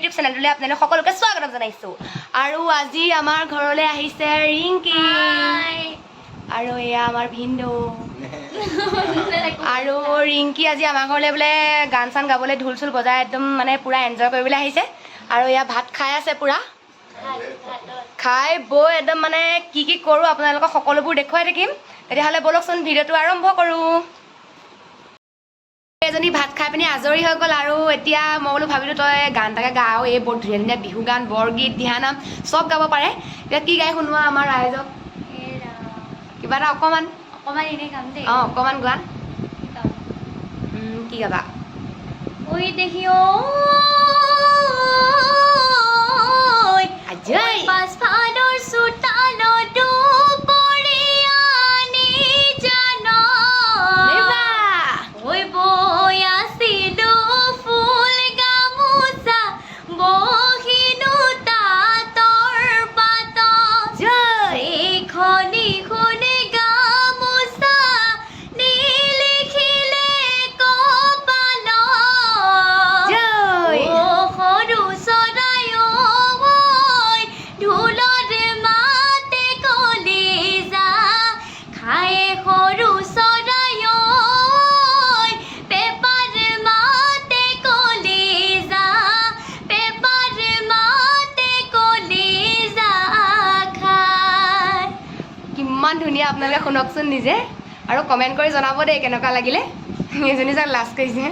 YouTube চেনেলটোলৈ আপোনালোক সকলোকে স্বাগতম জনাইছোঁ আৰু আজি আমাৰ ঘৰলৈ আহিছে ৰিংকি আৰু এয়া আমাৰ ভিন্দু আৰু ৰিংকি আজি আমাৰ ঘৰলৈ বোলে গান চান গাবলৈ ঢোল চোল বজাই একদম মানে পুৰা এনজয় কৰিবলৈ আহিছে আৰু এয়া ভাত খাই আছে পুৰা খাই বৈ একদম মানে কি কি কৰোঁ আপোনালোকক সকলোবোৰ দেখুৱাই থাকিম তেতিয়াহ'লে ব'লকচোন ভিডিঅ'টো আৰম্ভ কৰোঁ এজনী ভাত খাই পিনি আজৰি হৈ গ'ল আৰু এতিয়া মই বোলো ভাবিলোঁ তই গান এটাকে গা আৰু এই বৰ ধুনীয়া ধুনীয়া বিহু গান বৰগীত দিহানাম চব গাব পাৰে এতিয়া কি গাই শুনোৱা আমাৰ ৰাইজক কিবা এটা অকণমান এনেই গাম দেই অঁ অকণমান গোৱা কি গাবা ঐ দেহি আজয় পাছফালৰ চোতালত পৰিয়ানি জানো ঐ বৈ আছিলো ফুল গামোচা বহিনো তাঁতৰ পাতত এইখনি শুনি গামোচা নিলিখিলে কপালত সৰু চৰাই ঐ ঢোলত মাতে কলিজা খায়ে সৰু চৰাই পেপাৰ মাতে কলিজা পেপাৰ মাতে কলিজা খাই কিমান ধুনীয়া আপোনালোকে শুনকচোন নিজে আৰু কমেণ্ট কৰি জনাব দেই কেনেকুৱা লাগিলে এজনী যাক লাজ কৰিছে